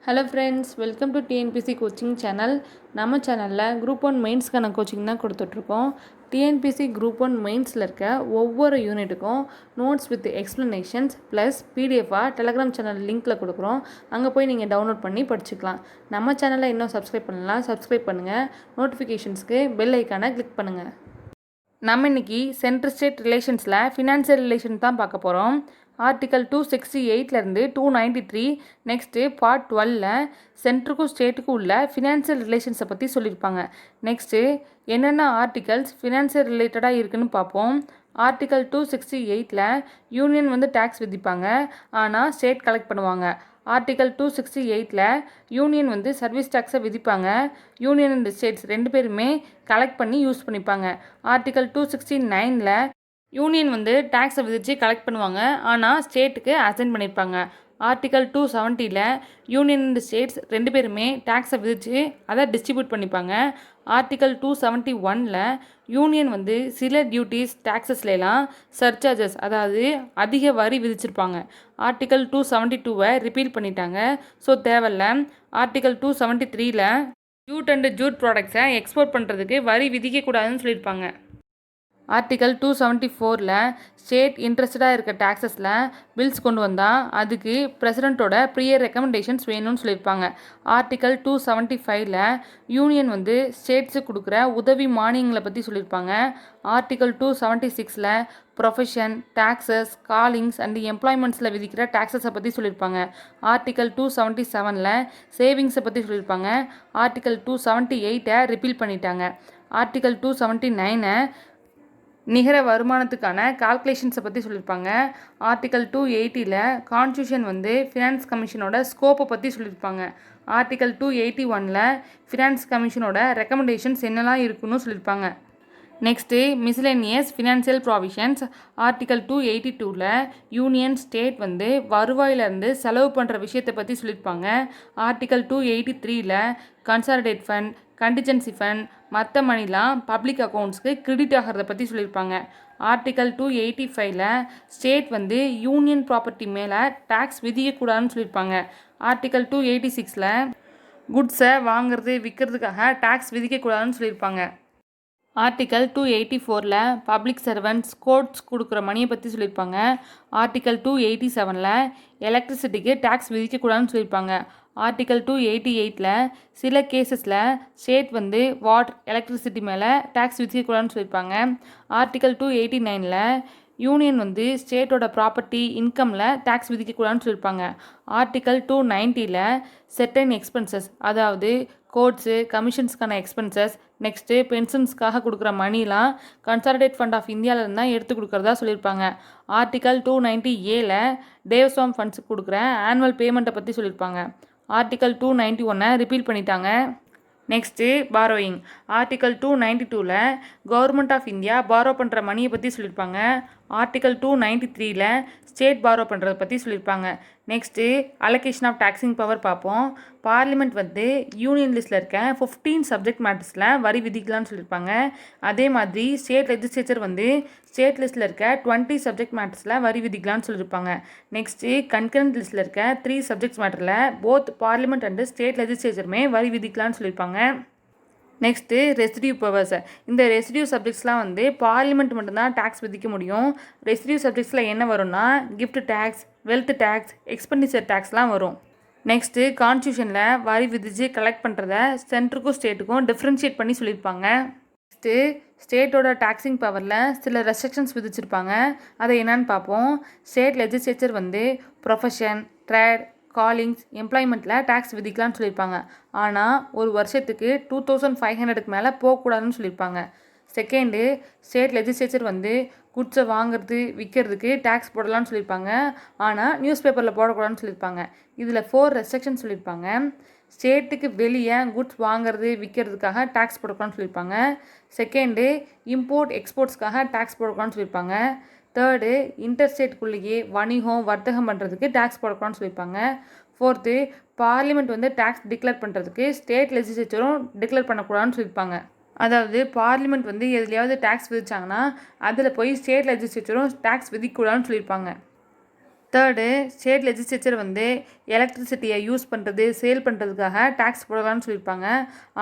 Hello friends, welcome to TNPSC coaching channel. நம்ம சேனலில் group 1 மெயின்ஸ்க்கான coaching தான் கொடுத்துட்ருக்கோம். டிஎன்பிசி குரூப் 1 மெயின்ஸில் இருக்க ஒவ்வொரு யூனிட்டுக்கும் நோட்ஸ் வித் எக்ஸ்ப்ளனேஷன்ஸ் ப்ளஸ் பிடிஎஃபாக டெலகிராம் சேனல் லிங்க்கில் கொடுக்குறோம். அங்கே போய் நீங்கள் டவுன்லோட் பண்ணி படிச்சுக்கலாம். நம்ம சேனலை இன்னும் சப்ஸ்கிரைப் பண்ணலாம், சப்ஸ்கிரைப் பண்ணுங்கள். நோட்டிஃபிகேஷன்ஸ்க்கு பெல் ஐக்கானை கிளிக் பண்ணுங்கள். நம்ம இன்றைக்கி சென்ட்ரல் ஸ்டேட் ரிலேஷன்ஸில் ஃபினான்சியல் ரிலேஷன் தான் பார்க்க போகிறோம். ஆர்டிக்கல் 268லேருந்து 293, நெக்ஸ்ட்டு பார்ட் 12ல் சென்ட்ருக்கும் ஸ்டேட்டுக்கும் உள்ள ஃபினான்சியல் ரிலேஷன்ஸை பற்றி சொல்லியிருப்பாங்க. நெக்ஸ்ட்டு என்னென்ன ஆர்டிகல்ஸ் ஃபினான்சியல் ரிலேட்டடாக இருக்குதுன்னு பார்ப்போம். ஆர்டிக்கல் 268ல் யூனியன் டேக்ஸ் விதிப்பாங்க, ஆனால் ஸ்டேட் கலெக்ட் பண்ணுவாங்க. ஆர்டிக்கல் 268ல் யூனியன் சர்வீஸ் டேக்ஸை விதிப்பாங்க. யூனியன் அண்ட் ஸ்டேட்ஸ் ரெண்டு பேருமே கலெக்ட் பண்ணி யூஸ் பண்ணிப்பாங்க. ஆர்டிக்கல் 269ல் யூனியன் டேக்ஸை விதித்து கலெக்ட் பண்ணுவாங்க, ஆனால் ஸ்டேட்டுக்கு அசைன் பண்ணியிருப்பாங்க. ஆர்டிக்கல் 270ல் யூனியன் அண்ட் ஸ்டேட்ஸ் ரெண்டு பேருமே டேக்ஸை விதித்து அதை டிஸ்ட்ரிபியூட் பண்ணிப்பாங்க. ஆர்டிக்கல் 271ல் யூனியன் சில டியூட்டிஸ் டேக்ஸஸ்லாம் சர்சார்ஜஸ், அதாவது அதிக வரி விதிச்சிருப்பாங்க. ஆர்டிக்கல் 272வை ரிப்பீல் பண்ணிட்டாங்க, ஸோ தேவையில்ல. ஆர்டிக்கல் 273ல் ஜூட் அண்ட் ஜூட் ப்ராடக்ட்ஸை எக்ஸ்போர்ட் பண்ணுறதுக்கு வரி விதிக்கக்கூடாதுன்னு சொல்லியிருப்பாங்க. ஆர்டிக்கல் 274ல் ஸ்டேட் இன்ட்ரெஸ்டடாக இருக்க டேக்ஸஸில் பில்ஸ் கொண்டு வந்தால் அதுக்கு பிரசிடெண்ட்டோட ப்ரியர் ரெக்கமெண்டேஷன்ஸ் வேணும்னு சொல்லியிருப்பாங்க. ஆர்டிக்கல் 275ல் யூனியன் ஸ்டேட்ஸுக்கு கொடுக்குற உதவி மானியங்களை பற்றி சொல்லியிருப்பாங்க. ஆர்டிக்கல் 276ல் ப்ரொஃபஷன், டேக்ஸஸ், காலிங்ஸ் அண்ட் எம்ப்ளாய்மெண்ட்ஸில் விதிக்கிற டேக்ஸஸை பற்றி சொல்லியிருப்பாங்க. ஆர்டிக்கல் 277ல் சேவிங்ஸை பற்றி சொல்லியிருப்பாங்க. ஆர்டிக்கல் 278 ரிப்பீல் பண்ணிட்டாங்க. ஆர்டிக்கல் 279 நிகர வருமானத்துக்கான கால்குலேஷன்ஸை பற்றி சொல்லியிருப்பாங்க. ஆர்டிக்கல் 280ல் கான்ஸ்டியூஷன் ஃபினான்ஸ் கமிஷனோட ஸ்கோப்பை பற்றி சொல்லியிருப்பாங்க. ஆர்டிக்கல் 281ல் ஃபினான்ஸ் கமிஷனோட ரெக்கமெண்டேஷன்ஸ் என்னெல்லாம் இருக்குன்னு சொல்லியிருப்பாங்க. Next miscellaneous financial provisions. Article 282ல் யூனியன் ஸ்டேட் வருவாயிலேருந்து செலவு பண்ணுற விஷயத்தை பற்றி சொல்லியிருப்பாங்க. ஆர்டிக்கல் 283ல் கன்சாலிடேட் ஃபண்ட், கண்டிஜென்சி ஃபண்ட், மற்ற மணிலாம் பப்ளிக் அக்கௌண்ட்ஸ்க்கு கிரெடிட் ஆகிறத பற்றி சொல்லியிருப்பாங்க. ஆர்டிக்கல் 285ல் ஸ்டேட் யூனியன் ப்ராப்பர்ட்டி மேலே டேக்ஸ் விதிக்கக்கூடாதுன்னு சொல்லியிருப்பாங்க. ஆர்டிக்கல் 286ல் குட்ஸை வாங்குறது விற்கிறதுக்காக டேக்ஸ் விதிக்கக்கூடாதுன்னு சொல்லியிருப்பாங்க. ஆர்டிக்கல் 284ல் பப்ளிக் சர்வன்ட்ஸ் கோர்ட்ஸ் கொடுக்குற மணியை பற்றி சொல்லியிருப்பாங்க. ஆர்டிக்கல் 287ல் எலக்ட்ரிசிட்டிக்கு டேக்ஸ் விதிக்கக்கூடாதுன்னு சொல்லியிருப்பாங்க. ஆர்டிக்கல் 288ல் சில கேசஸில் ஸ்டேட் வாட்டர், எலக்ட்ரிசிட்டி மேலே டேக்ஸ் விதிக்கக்கூடாதுன்னு சொல்லியிருப்பாங்க. ஆர்டிக்கல் 289ல் யூனியன் ஸ்டேட்டோட ப்ராப்பர்ட்டி, இன்கமில் டேக்ஸ் விதிக்கக்கூடாதுன்னு சொல்லியிருப்பாங்க. ஆர்டிக்கல் 290ல் செர்டைன் எக்ஸ்பென்சஸ், அதாவது கோர்ட்ஸு, கமிஷன்ஸ்க்கான எக்ஸ்பென்சஸ், நெக்ஸ்ட்டு பென்ஷன்ஸ்க்காக கொடுக்குற மணிலாம் கன்சாலிடேட் ஃபண்ட் ஆஃப் இந்தியாவிலேருந்து தான் எடுத்து கொடுக்குறதா சொல்லியிருப்பாங்க. ஆர்டிக்கல் 290ஏல தேவஸ்வாம் ஃபண்ட்ஸுக்கு கொடுக்குற ஆனுவல் பேமெண்ட்டை பற்றி சொல்லியிருப்பாங்க. ஆர்டிக்கல் 291 ரிப்பீல் பண்ணிட்டாங்க. Next borrowing. ஆர்டிக்கல் 292ல் கவர்மெண்ட் ஆஃப் இந்தியா பாரோ பண்ணுற மணியை பற்றி சொல்லியிருப்பாங்க. ஆர்டிக்கல் 293ல் ஸ்டேட் பாரோ பண்ணுறதை பற்றி சொல்லியிருப்பாங்க. Next allocation of taxing power பார்ப்போம். பார்லிமெண்ட் யூனியன் லிஸ்ட்டில் இருக்க 15 சப்ஜெக்ட் மேட்டர்ஸில் வரி விதிக்கலாம்னு சொல்லியிருப்பாங்க. அதே மாதிரி ஸ்டேட் லெஜிஸ்லேச்சர் ஸ்டேட் லிஸ்ட்டில் இருக்க 20 சப்ஜெக்ட் மேட்டர்ஸில் வரி விதிக்கலாம்னு சொல்லியிருப்பாங்க. நெக்ஸ்ட்டு கன்கரண்ட் லிஸ்ட்டில் இருக்க 3 சப்ஜெக்ட்ஸ் மேட்டரில் போத் பார்லிமெண்ட் அண்டு ஸ்டேட் லெஜிஸ்லேச்சருமே வரி விதிக்கலாம்னு சொல்லியிருப்பாங்க. Next residue powers. இந்த ரெசிடியூ சப்ஜெக்ட்ஸ்லாம் பார்லிமெண்ட் மட்டும்தான் டேக்ஸ் விதிக்க முடியும். ரெசிடியூ சப்ஜெக்ட்ஸில் என்ன வரும்னா gift tax, wealth tax, expenditure டேக்ஸ்லாம் வரும். நெக்ஸ்ட்டு கான்ஸ்டியூஷனில் வரி விதித்து கலெக்ட் பண்ணுறத சென்ட்ருக்கும் ஸ்டேட்டுக்கும் டிஃப்ரென்ஷியேட் பண்ணி சொல்லியிருப்பாங்க. நெக்ஸ்ட்டு ஸ்டேட்டோட டேக்ஸிங் பவரில் சில ரெஸ்ட்ரிக்ஷன்ஸ் விதிச்சிருப்பாங்க. அதை என்னன்னு பார்ப்போம். State legislature profession, trade, callings, எம்ப்ளாய்மெண்ட்டில் டேக்ஸ் விதிக்கலாம்னு சொல்லியிருப்பாங்க. ஆனால் ஒரு வருஷத்துக்கு 2500க்கு மேலே போகக்கூடாதுன்னு சொல்லியிருப்பாங்க. செகண்டு, ஸ்டேட் லெஜிஸ்லேச்சர் குட்ஸை வாங்குறது விற்கிறதுக்கு டேக்ஸ் போடலாம்னு சொல்லியிருப்பாங்க. ஆனால் நியூஸ் பேப்பரில் போடக்கூடாதுன்னு சொல்லியிருப்பாங்க. இதில் 4 ரெஸ்ட்ரிக்ஷன் சொல்லியிருப்பாங்க. ஸ்டேட்டுக்கு வெளியே குட்ஸ் வாங்குறது விற்கிறதுக்காக டேக்ஸ் போடக்கூடாதுன்னு சொல்லியிருப்பாங்க. செகண்டு, இம்போர்ட் எக்ஸ்போர்ட்ஸ்க்காக டேக்ஸ் போடக்கூடாதுன்னு சொல்லியிருப்பாங்க. தேர்டு, இன்டர்ஸ்டேட்டுக்குள்ளேயே வணிகம், வர்த்தகம் பண்ணுறதுக்கு டேக்ஸ் போடக்கூடாதுன்னு சொல்லியிருப்பாங்க. ஃபோர்த்து, பார்லிமெண்ட் டேக்ஸ் டிக்ளேர் பண்ணுறதுக்கு ஸ்டேட் லெஜிஸ்லேச்சரும் டிக்ளேர் பண்ணக்கூடாதுன்னு சொல்லியிருப்பாங்க. அதாவது பார்லிமெண்ட் எதுலையாவது டேக்ஸ் விதிச்சாங்கன்னா அதில் போய் ஸ்டேட் லெஜிஸ்லேச்சரும் டேக்ஸ் விதிக்கக்கூடாதுன்னு சொல்லியிருப்பாங்க. தேர்டு, ஸ்டேட் லெஜிஸ்லேச்சர் வந்து எலக்ட்ரிசிட்டியை யூஸ் பண்ணுறது சேல் பண்ணுறதுக்காக டேக்ஸ் போடலான்னு சொல்லியிருப்பாங்க.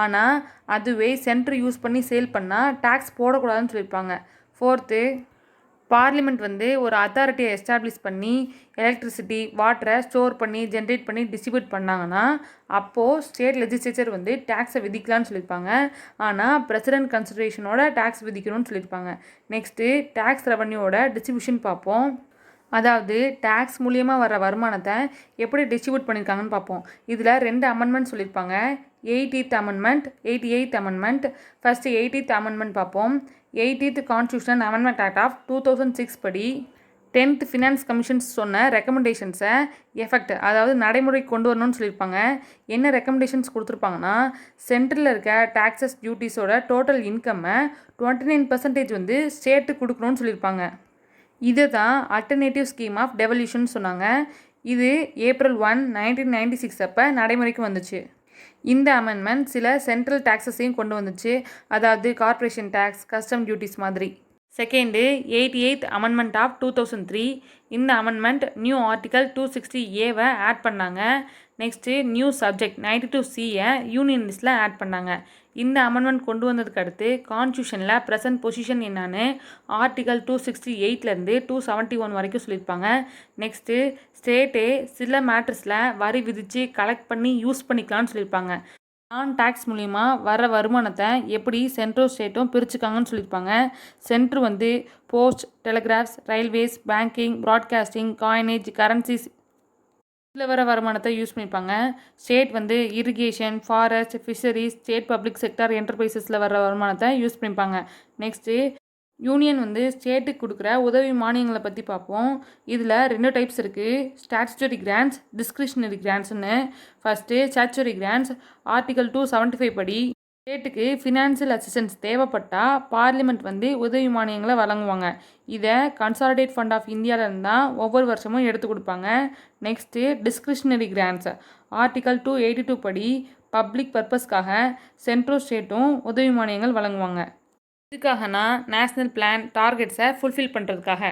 ஆனால் அதுவே சென்ட்ரு யூஸ் பண்ணி சேல் பண்ணால் டேக்ஸ் போடக்கூடாதுன்னு சொல்லியிருப்பாங்க. ஃபோர்த்து, பார்லிமெண்ட் வந்து ஒரு அத்தாரிட்டியை எஸ்டாப்ளிஷ் பண்ணி எலக்ட்ரிசிட்டி வாட்டரை ஸ்டோர் பண்ணி ஜென்ரேட் பண்ணி டிஸ்ட்ரிபியூட் பண்ணாங்கன்னா அப்போது ஸ்டேட் லெஜிஸ்லேச்சர் வந்து டேக்ஸை விதிக்கலான்னு சொல்லியிருப்பாங்க. ஆனால் பிரசிடென்ட் கன்சிடரேஷனோட டேக்ஸ் விதிக்கணும்னு சொல்லியிருப்பாங்க. நெக்ஸ்ட்டு டேக்ஸ் ரெவன்யூவோட டிஸ்ட்ரிபியூஷன் பார்ப்போம். அதாவது டேக்ஸ் மூலியமாக வர வருமானத்தை எப்படி டிஸ்ட்ரிபியூட் பண்ணியிருக்காங்கன்னு பார்ப்போம். இதில் 2 அமெண்ட்மெண்ட் சொல்லியிருப்பாங்க. 80th amendment, 88th amendment. First 80th amendment பார்ப்போம். 80th constitution amendment act of 2006 படி 10th ஃபினான்ஸ் கமிஷன்ஸ் சொன்ன ரெக்கமெண்டேஷன்ஸை எஃபெக்ட் அதாவது நடைமுறைக்கு கொண்டு வரணும்னு சொல்லியிருப்பாங்க. என்ன ரெக்கமெண்டேஷன்ஸ் கொடுத்துருப்பாங்கன்னா சென்ட்ரலில் இருக்க டேக்ஸஸ் டியூட்டிஸோட டோட்டல் இன்கம்மை 29% வந்து ஸ்டேட்டுக்கு கொடுக்கணும்னு சொல்லியிருப்பாங்க. இது தான் அல்டர்னேட்டிவ் ஸ்கீம் ஆஃப் டெவல்யூஷன் சொன்னாங்க. இது April 1, 1996 அப்போ நடைமுறைக்கு வந்துச்சு. இந்த அமெண்ட்மெண்ட் சில சென்ட்ரல் டேக்ஸஸையும் கொண்டு வந்துச்சு. அதாவது கார்ப்பரேஷன் டேக்ஸ், கஸ்டம் டியூட்டிஸ் மாதிரி. Second 88th amendment of 2003. இந்த amendment new article 260A add பண்ணாங்க. நெக்ஸ்ட்டு நியூ சப்ஜெக்ட் 92Cயை யூனியன் லிஸ்ட்டில் ஆட் பண்ணாங்க. இந்த அமெண்ட்மெண்ட் கொண்டு வந்ததுக்கு அடுத்து கான்ஸ்டியூஷனில் ப்ரெசன்ட் பொசிஷன் என்னான்னு ஆர்டிகல் 268லேருந்து 271 வரைக்கும் சொல்லியிருப்பாங்க. நெக்ஸ்ட்டு ஸ்டேட்டே சில மேட்டர்ஸில் வரி விதித்து கலெக்ட் பண்ணி யூஸ் பண்ணிக்கலாம்னு சொல்லியிருப்பாங்க. நான் டேக்ஸ் மூலிமா வர வருமானத்தை எப்படி சென்ட்ரும் ஸ்டேட்டும் பிரிச்சுக்காங்கன்னு சொல்லியிருப்பாங்க. சென்ட்ரு வந்து post, telegraphs, railways, banking, broadcasting, coinage, currencies இதில் வர வருமானத்தை யூஸ் பண்ணியிருப்பாங்க. ஸ்டேட் வந்து irrigation, forest, fisheries, state public sector என்டர்பிரைசஸில் வர வருமானத்தை யூஸ் பண்ணியிருப்பாங்க. நெக்ஸ்ட்டு யூனியன் வந்து ஸ்டேட்டுக்கு கொடுக்குற உதவி மானியங்களை பற்றி பார்ப்போம். இதில் 2 டைப்ஸ் இருக்குது. ஸ்டாச்சுட்டரி கிராண்ட்ஸ், டிஸ்கிரிஷனரி கிராண்ட்ஸ்னு. ஃபஸ்ட்டு ஸ்டாச்சுட்டரி கிராண்ட்ஸ் ஆர்டிகல் 275 படி ஸ்டேட்டுக்கு ஃபினான்சியல் அசிஸ்டன்ஸ் தேவைப்பட்டால் பார்லிமெண்ட் வந்து உதவி மானியங்களை வழங்குவாங்க. இதை கன்சாலிடேட் ஃபண்ட் ஆஃப் இந்தியாவிலேருந்து தான் ஒவ்வொரு வருஷமும் எடுத்து கொடுப்பாங்க. நெக்ஸ்ட்டு டிஸ்கிரிஷனரி கிராண்ட்ஸ் ஆர்டிகல் 282 படி பப்ளிக் பர்பஸ்க்காக சென்ட்ரும் ஸ்டேட்டும் உதவி மானியங்கள் வழங்குவாங்க. இதுக்காகனா நேஷ்னல் பிளான் டார்கெட்ஸை ஃபுல்ஃபில் பண்ணுறதுக்காக.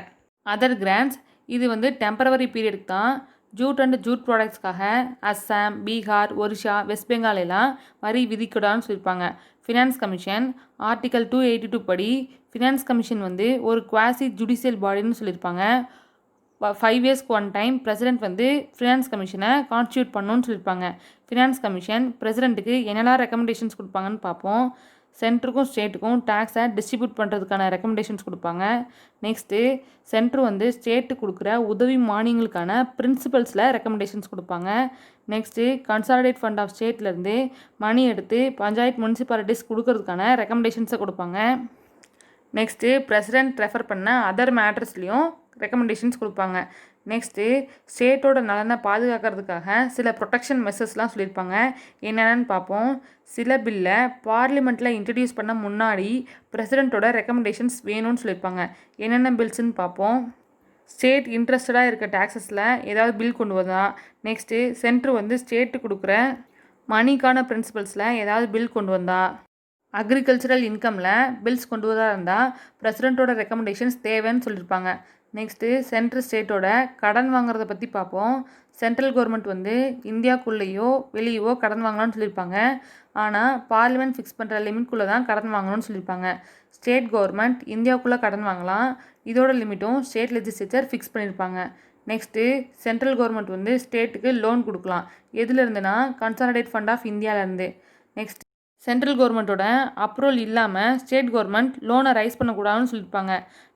அதர் கிராண்ட்ஸ் இது வந்து டெம்பரவரி பீரியடுக்கு தான். ஜூட் அண்ட் ஜூட் ப்ராடக்ட்ஸ்க்காக அஸ்ஸாம், பீகார், ஒரிஷா, வெஸ்ட் பெங்கால் எல்லாம் வரி விதிக்கூடாதுன்னு சொல்லியிருப்பாங்க. ஃபினான்ஸ் கமிஷன் ஆர்டிகல் 282 படி ஃபினான்ஸ் கமிஷன் வந்து ஒரு குவாசி ஜுடிஷியல் பாடின்னு சொல்லியிருப்பாங்க. 5 இயர்ஸ்க்கு 1 டைம் பிரசிடென்ட் வந்து ஃபினான்ஸ் கமிஷனை கான்ஸ்டியூட் பண்ணணும்னு சொல்லியிருப்பாங்க. ஃபினான்ஸ் கமிஷன் பிரசிடென்ட்டுக்கு என்னெல்லாம் ரெக்கமெண்டேஷன்ஸ் கொடுப்பாங்கன்னு பார்ப்போம். சென்ட்ருக்கும் ஸ்டேட்டுக்கும் டேக்ஸை டிஸ்ட்ரிபியூட் பண்ணுறதுக்கான ரெக்கமெண்டேஷன்ஸ் கொடுப்பாங்க. நெக்ஸ்ட்டு சென்ட்ரு வந்து ஸ்டேட்டு கொடுக்குற உதவி மானியங்களுக்கான பிரின்சிபல்ஸில் ரெக்கமெண்டேஷன்ஸ் கொடுப்பாங்க. நெக்ஸ்ட்டு கன்சாலிடேட் ஃபண்ட் ஆஃப் ஸ்டேட்லேருந்து மணி எடுத்து பஞ்சாயத்து முனிசிபாலிட்டிஸ் கொடுக்கறதுக்கான ரெக்கமெண்டேஷன்ஸை கொடுப்பாங்க. நெக்ஸ்ட்டு பிரசிடென்ட் ரெஃபர் பண்ண அதர் மேட்டர்ஸ்லேயும் ரெக்கமெண்டேஷன்ஸ் கொடுப்பாங்க. நெக்ஸ்ட்டு ஸ்டேட்டோட நலனை பாதுகாக்கிறதுக்காக சில ப்ரொடெக்ஷன் மெஷர்ஸ்லாம் சொல்லியிருப்பாங்க. என்னென்னு பார்ப்போம். சில பில்லை பார்லிமெண்ட்டில் இன்ட்ரடியூஸ் பண்ண முன்னாடி பிரசிடெண்ட்டோட ரெக்கமெண்டேஷன்ஸ் வேணும்னு சொல்லியிருப்பாங்க. என்னென்ன பில்ஸ்ன்னு பார்ப்போம். ஸ்டேட் இன்ட்ரெஸ்டடாக இருக்க டேக்ஸஸில் ஏதாவது பில் கொண்டு வந்தா. நெக்ஸ்ட்டு சென்ட்ரு வந்து ஸ்டேட்டு கொடுக்குற மணிக்கான பிரின்சிபல்ஸில் ஏதாவது பில் கொண்டு வந்தா. அக்ரிகல்ச்சரல் இன்கமில் பில்ஸ் கொண்டு வரதா இருந்தால் பிரசிடெண்ட்டோட ரெக்கமெண்டேஷன்ஸ் தேவைன்னு சொல்லியிருப்பாங்க. நெக்ஸ்ட்டு சென்ட்ரல் ஸ்டேட்டோட கடன் வாங்குறத பற்றி பார்ப்போம். சென்ட்ரல் கவர்மெண்ட் வந்து இந்தியாவுக்குள்ளேயோ வெளியவோ கடன் வாங்கலாம்னு சொல்லியிருப்பாங்க. ஆனால் பார்லிமெண்ட் ஃபிக்ஸ் பண்ணுற லிமிட்குள்ளே தான் கடன் வாங்கணும்னு சொல்லியிருப்பாங்க. ஸ்டேட் கவர்மெண்ட் இந்தியாவுக்குள்ளே கடன் வாங்கலாம். இதோட லிமிட்டும் ஸ்டேட் லெஜிஸ்லேச்சர் ஃபிக்ஸ் பண்ணியிருப்பாங்க. நெக்ஸ்ட்டு சென்ட்ரல் கவர்மெண்ட் வந்து ஸ்டேட்டுக்கு லோன் கொடுக்கலாம். எதுலேருந்துனா கன்சாலிடேட் ஃபண்ட் ஆஃப் இந்தியாவிலேருந்து. நெக்ஸ்ட் சென்ட்ரல் கவர்மெண்ட்டோட அப்ரூவல் இல்லாமல் ஸ்டேட் கவர்மெண்ட் லோனை ரைஸ் பண்ணக்கூடாதுன்னு சொல்லியிருப்பாங்க.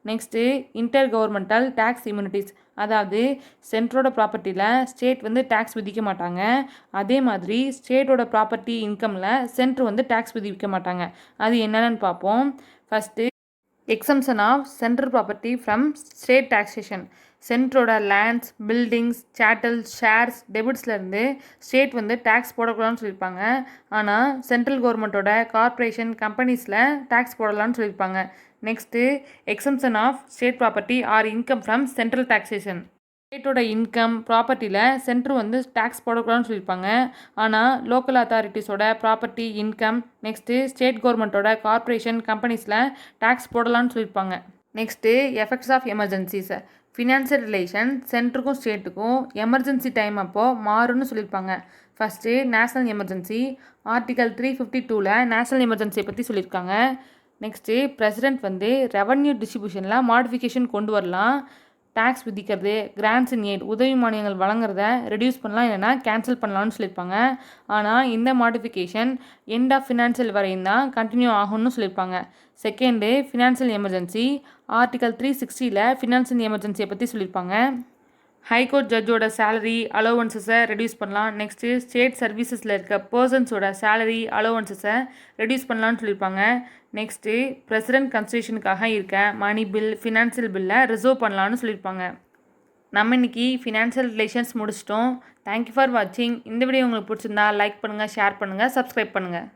Next inter governmental tax immunities, அதாவது சென்ட்ரோட ப்ராப்பர்ட்டியில் ஸ்டேட் வந்து டேக்ஸ் விதிக்க மாட்டாங்க. அதே மாதிரி ஸ்டேட்டோட ப்ராப்பர்ட்டி இன்கமில் சென்ட்ரு வந்து டேக்ஸ் விதிக்க மாட்டாங்க. அது என்னென்னு பார்ப்போம். First exemption of central property from state taxation. சென்ட்ரோட லேண்ட்ஸ், பில்டிங்ஸ், சேட்டல், ஷேர்ஸ், டெபிட்ஸ்லேருந்து ஸ்டேட் வந்து டேக்ஸ் போடக்கூடாதுன்னு சொல்லியிருப்பாங்க. ஆனால் சென்ட்ரல் கவர்மெண்ட்டோட கார்ப்பரேஷன், கம்பெனிஸில் டேக்ஸ் போடலான்னு சொல்லியிருப்பாங்க. Next exemption of state property or income from central taxation. ஸ்டேட்டோட இன்கம், ப்ராப்பர்ட்டியில் சென்ட்ரு வந்து டேக்ஸ் போடக்கூடாதுன்னு சொல்லியிருப்பாங்க. ஆனால் லோக்கல் அத்தாரிட்டிஸோட ப்ராப்பர்ட்டி, இன்கம், நெக்ஸ்ட்டு ஸ்டேட் கவர்மெண்ட்டோட கார்ப்பரேஷன், கம்பெனிஸில் டேக்ஸ் போடலான்னு சொல்லியிருப்பாங்க. Next effects of emergencies. Financial relation சென்ட்ருக்கும் ஸ்டேட்டுக்கும் எமர்ஜென்சி டைம் அப்போது மாறும்னு சொல்லியிருப்பாங்க. ஃபஸ்ட்டு நேஷ்னல் எமர்ஜென்சி ஆர்டிகல் 352ல் நேஷ்னல் எமர்ஜென்சியை பற்றி சொல்லியிருக்காங்க. நெக்ஸ்ட்டு பிரசிடெண்ட் ரெவன்யூ டிஸ்ட்ரிபியூஷனில் மாடிஃபிகேஷன் கொண்டு வரலாம். டேக்ஸ் விதிக்கிறது, கிராண்ட்ஸ் இன் எய்ட் உதவி மானியங்கள் வழங்குறத ரெடியூஸ் பண்ணலாம், இல்லைனா கேன்சல் பண்ணலாம்னு சொல்லியிருப்பாங்க. ஆனால் இந்த மாடிஃபிகேஷன் எண்ட் ஆஃப் ஃபினான்ஷியல் வரையும் தான் கண்டினியூ ஆகும்னு சொல்லியிருப்பாங்க. செகண்டு ஃபினான்ஷியல் எமர்ஜென்சி ஆர்டிகல் 360ல் ஃபினான்ஷியல் எமர்ஜென்சியை பற்றி சொல்லியிருப்பாங்க. ஹைகோர்ட் ஜட்ஜோட சேலரி அலோவன்சஸை ரெடியூஸ் பண்ணலாம். நெக்ஸ்ட்டு ஸ்டேட் சர்வீசஸில் இருக்க பர்சன்ஸோட சேலரி அலோவன்சஸை ரெடியூஸ் பண்ணலான்னு சொல்லியிருப்பாங்க. நெக்ஸ்ட்டு பிரசிடெண்ட் கன்ஸ்டியூஷனுக்காக இருக்க மணி பில், ஃபினான்ஷியல் பில்லை ரிசர்வ் பண்ணலான்னு சொல்லியிருப்பாங்க. நம்ம இன்றைக்கி ஃபினான்ஷியல் ரிலேஷன்ஸ் முடிச்சிட்டோம். தேங்க்யூ ஃபார் வாட்சிங். இந்த வீடியோ உங்களுக்கு பிடிச்சிருந்தா லைக் பண்ணுங்கள், ஷேர் பண்ணுங்கள், சப்ஸ்கிரைப் பண்ணுங்கள்.